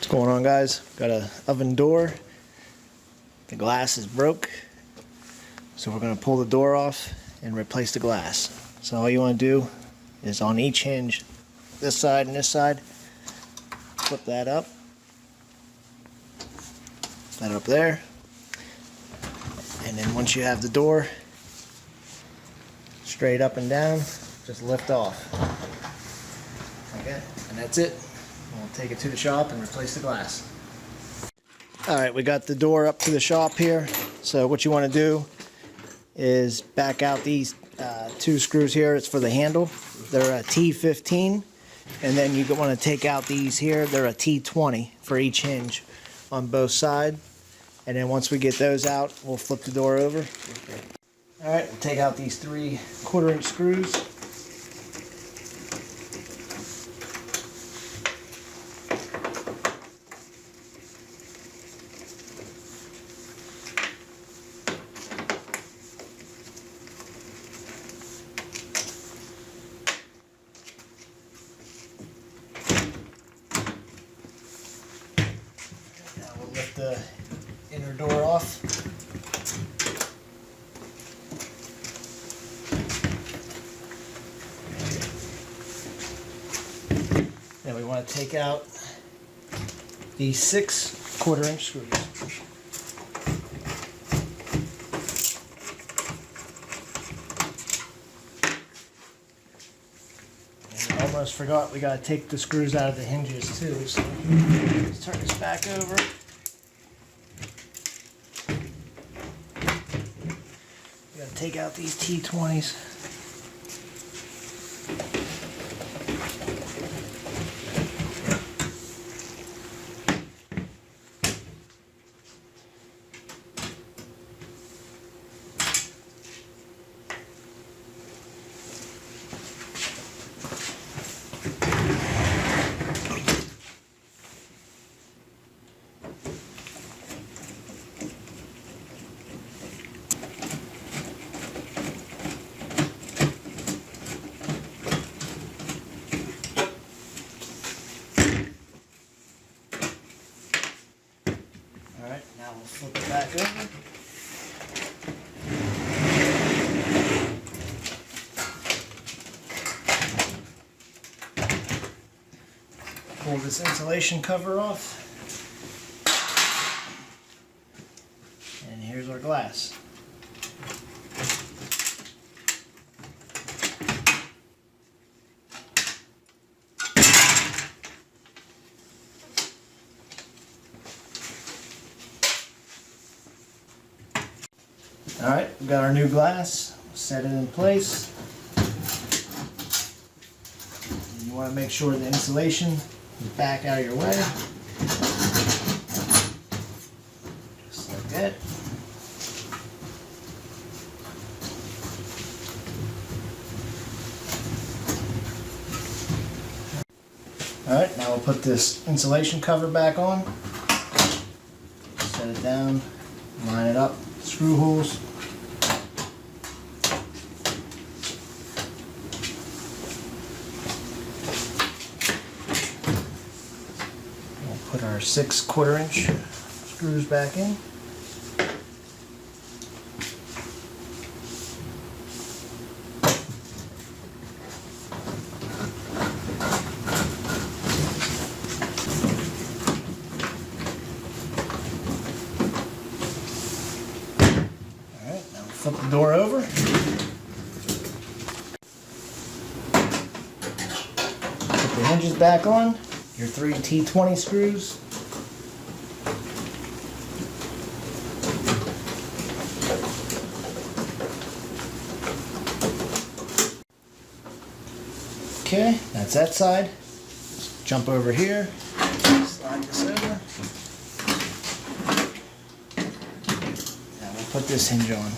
What's going on, guys? Got a oven door. The glass is broke, so we're going to pull the door off and replace the glass. So all you want to do is on each hinge, this side and this side, flip that up there, and then once you have the door straight up and down, just lift off. Okay, and that's it. We'll take it to the shop and replace the glass. Alright, we got the door up to the shop here. So what you want to do is back out these two screws here. It's for the handle. They're a T15. And then you want to take out these here. They're a T20 for each hinge on both sides. And then once we get those out, we'll flip the door over. Alright, we'll take out these 3 1/4-inch screws. Lift the inner door off. Then we want to take out these 6 1/4-inch screws. And I almost forgot, we got to take the screws out of the hinges too. So let's turn this back over. We gotta take out these T20s. Alright, now we'll flip it back over. Pull this insulation cover off. And here's our glass. Alright, we've got our new glass. Set it in place. And you want to make sure the insulation is back out of your way. Just like that. Alright, now we'll put this insulation cover back on. Set it down, line it up, screw holes. Put our 6 1/4-inch screws back in. Alright, now we'll flip the door over. Put the hinges back on. Your 3 T20 screws. Okay, that's that side. Let's jump over here. Slide this over. Now we'll put this hinge on.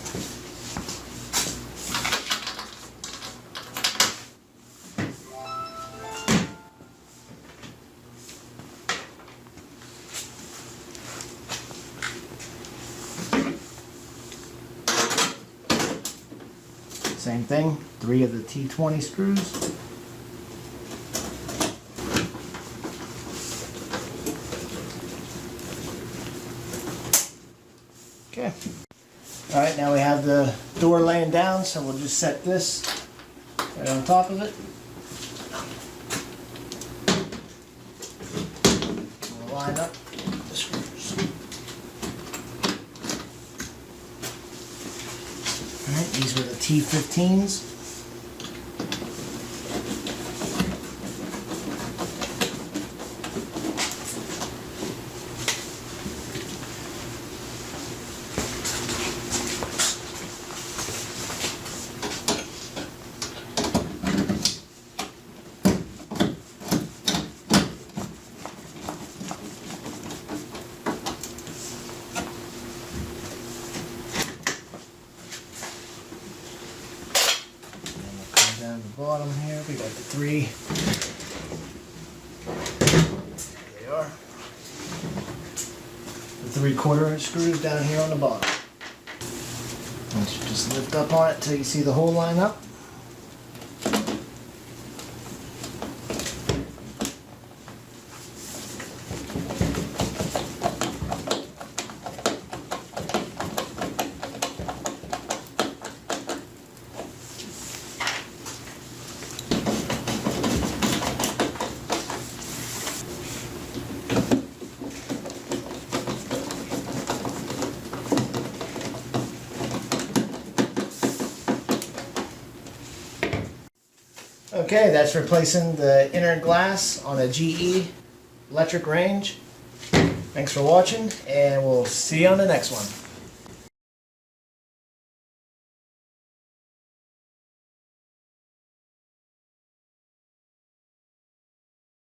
Same thing, 3 of the T20 screws. down, so we'll just set this right on top of it. We'll line up the screws. Alright, these were the T15s. Down the bottom here, we got the three. There they are. The 3/4 inch screws down here on the bottom. And you just lift up on it till you see the hole line up. Okay, that's replacing the inner glass on a GE electric range. Thanks for watching, and we'll see you on the next one.